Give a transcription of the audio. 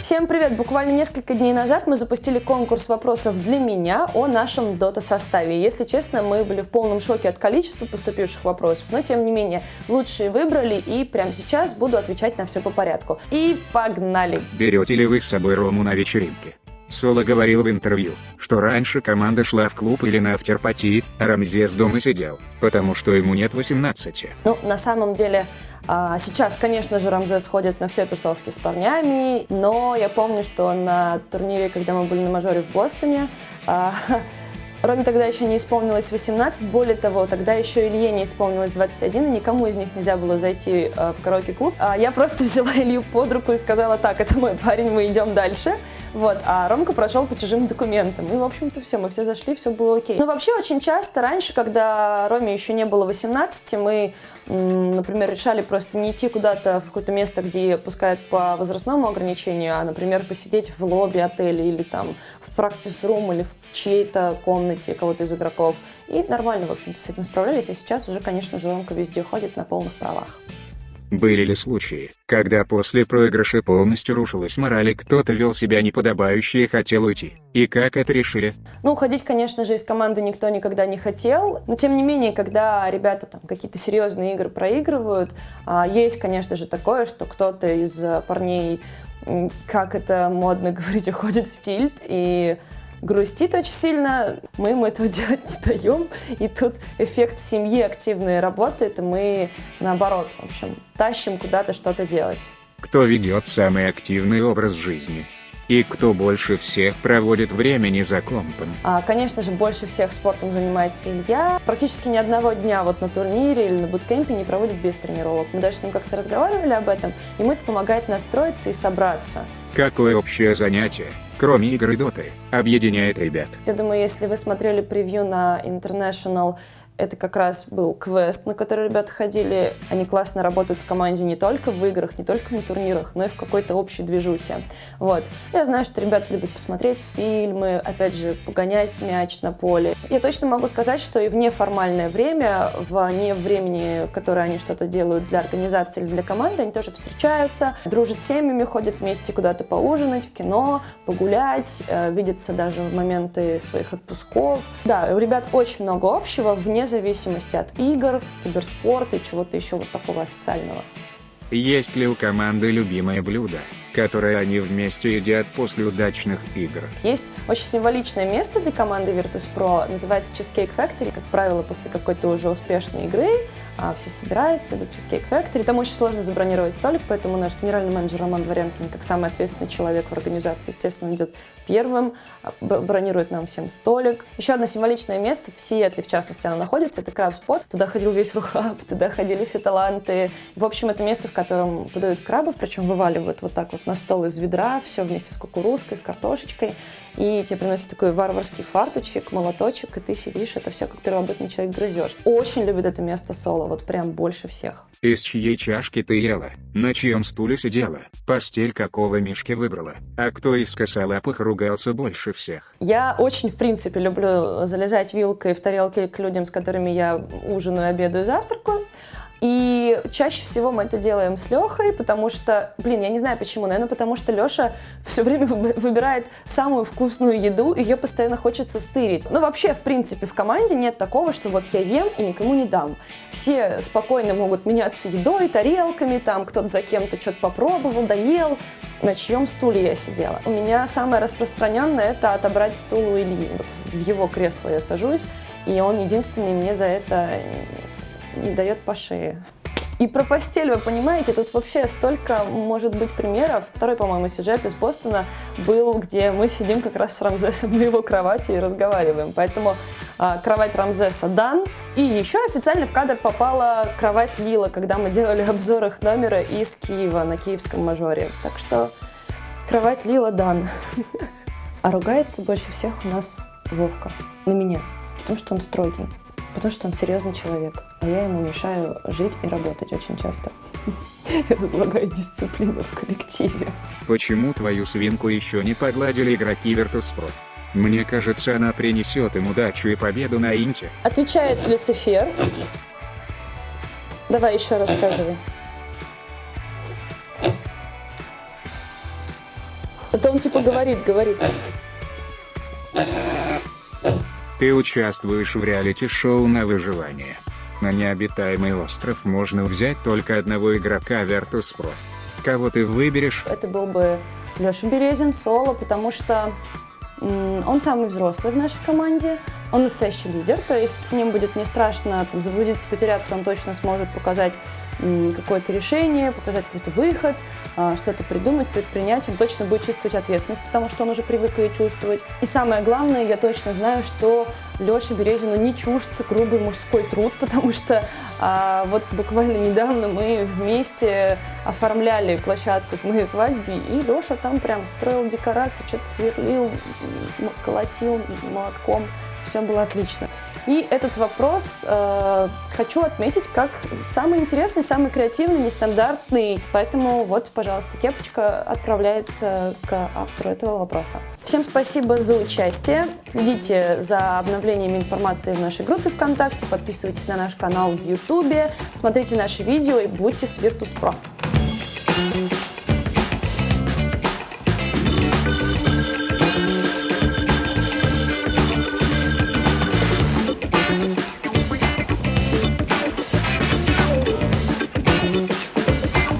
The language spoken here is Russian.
Всем привет! Буквально несколько дней назад мы запустили конкурс вопросов для меня о нашем дота-составе. Если честно, мы были в полном шоке от количества поступивших вопросов, но тем не менее лучшие выбрали, и прямо сейчас буду отвечать на все по порядку. И погнали! Берете ли вы с собой Рому на вечеринке? Соло говорил в интервью, что раньше команда шла в клуб или на афтерпати, а Рамзес дома сидел, потому что ему нет 18. Ну, на самом деле, сейчас, конечно же, Рамзес ходит на все тусовки с парнями, но я помню, что на турнире, когда мы были на мажоре в Бостоне, Роме тогда еще не исполнилось 18, более того, тогда еще Илье не исполнилось 21, и никому из них нельзя было зайти в караоке-клуб. Я просто взяла Илью под руку и сказала: так, это мой парень, мы идем дальше. Вот, а Ромка прошел по чужим документам. И, в общем-то, все, мы все зашли, все было окей. Но вообще очень часто раньше, когда Роме еще не было 18, мы, например, решали просто не идти куда-то в какое-то место, где пускают по возрастному ограничению, а, например, посидеть в лобби отеля или там в практис-рум или в чьей-то комнате кого-то из игроков. И нормально, в общем-то, с этим справлялись. А сейчас уже, конечно же, Ромка везде ходит на полных правах. Были ли случаи, когда после проигрыша полностью рушилась мораль и кто-то вел себя неподобающе и хотел уйти? И как это решили? Ну, уходить, конечно же, из команды никто никогда не хотел, но тем не менее, когда ребята там какие-то серьезные игры проигрывают, есть, конечно же, такое, что кто-то из парней, как это модно говорить, уходит в тильт и грустит очень сильно. Мы ему этого делать не даем. И тут эффект семьи активной работает, и мы, наоборот, в общем, тащим куда-то что-то делать. Кто ведет самый активный образ жизни? И кто больше всех проводит времени за компом? Конечно же, больше всех спортом занимается Илья. Практически ни одного дня вот на турнире или на буткемпе не проводит без тренировок. Мы даже с ним как-то разговаривали об этом. Ему это помогает настроиться и собраться. Какое общее занятие, кроме игр и доты, объединяет ребят? Я думаю, если вы смотрели превью на International, это как раз был квест, на который ребята ходили. Они классно работают в команде не только в играх, не только на турнирах, но и в какой-то общей движухе. Вот. Я знаю, что ребята любят посмотреть фильмы, опять же, погонять мяч на поле. Я точно могу сказать, что и в неформальное время, вне времени, которое они что-то делают для организации или для команды, они тоже встречаются, дружат с семьями, ходят вместе куда-то поужинать, в кино, погулять, видятся даже в моменты своих отпусков. Да, у ребят очень много общего, вне зависимости от игр, киберспорта и чего-то еще вот такого официального. Есть ли у команды любимое блюдо, которое они вместе едят после удачных игр? Есть очень символичное место для команды Virtus.pro, называется Cheesecake Factory. Как правило, после какой-то уже успешной игры все собираются, идут в Cheesecake Factory. Там очень сложно забронировать столик, поэтому наш генеральный менеджер Роман Дворянкин, как самый ответственный человек в организации, естественно, идет первым, бронирует нам всем столик. Еще одно символичное место, в Сиэтле, в частности, оно находится, это краб-спот. Туда ходил весь Рухаб, туда ходили все таланты. В общем, это место, в котором подают крабов, причем вываливают вот так вот на стол из ведра, все вместе с кукурузкой, с картошечкой. И тебе приносят такой варварский фартучек, молоточек, и ты сидишь, это все как первобытный человек грызешь. Очень любит это место Соло, вот прям больше всех. Из чьей чашки ты ела? На чьем стуле сидела? Постель какого мишки выбрала? А кто из косолапых ругался больше всех? Я очень, в принципе, люблю залезать вилкой в тарелки к людям, с которыми я ужинаю, обедаю, завтракаю. И чаще всего мы это делаем с Лехой, потому что, я не знаю почему, наверное, потому что Леша все время выбирает самую вкусную еду, и ее постоянно хочется стырить. Ну, вообще, в принципе, в команде нет такого, что вот я ем и никому не дам. Все спокойно могут меняться едой, тарелками, там кто-то за кем-то что-то попробовал, доел. На чьем стуле я сидела? У меня самое распространенное – это отобрать стул у Ильи. Вот в его кресло я сажусь, и он единственный мне за это не дает по шее. И про постель, вы понимаете, тут вообще столько может быть примеров. Второй, по-моему, сюжет из Бостона был, где мы сидим как раз с Рамзесом на его кровати и разговариваем. Поэтому кровать Рамзеса дан. И еще официально в кадр попала кровать Лила, когда мы делали обзор их номера из Киева на киевском мажоре. Так что кровать Лила дан. А ругается больше всех у нас Вовка. На меня. Потому что он строгий. Потому что он серьезный человек, а я ему мешаю жить и работать очень часто. Я разлагаю дисциплину в коллективе. Почему твою свинку еще не погладили игроки Virtus.pro? Мне кажется, она принесет им удачу и победу на Инте. Отвечает Люцифер. Давай еще рассказывай. Это он типа говорит. Ты участвуешь в реалити-шоу на выживание. На необитаемый остров можно взять только одного игрока Virtus.pro. Кого ты выберешь? Это был бы Леша Березин, соло, потому что он самый взрослый в нашей команде, он настоящий лидер, то есть с ним будет не страшно там, заблудиться, потеряться, он точно сможет показать какое-то решение, показать какой-то выход, что-то придумать, предпринять, он точно будет чувствовать ответственность, потому что он уже привык ее чувствовать. И самое главное, я точно знаю, что Леше Березину не чужд грубый мужской труд, потому что вот буквально недавно мы вместе оформляли площадку к моей свадьбе, и Леша там прям строил декорации, что-то сверлил, колотил молотком, все было отлично. И этот вопрос хочу отметить как самый интересный, самый креативный, нестандартный. Поэтому вот, пожалуйста, кепочка отправляется к автору этого вопроса. Всем спасибо за участие. Следите за обновлениями информации в нашей группе ВКонтакте, подписывайтесь на наш канал в Ютубе, смотрите наши видео и будьте с Virtus.pro.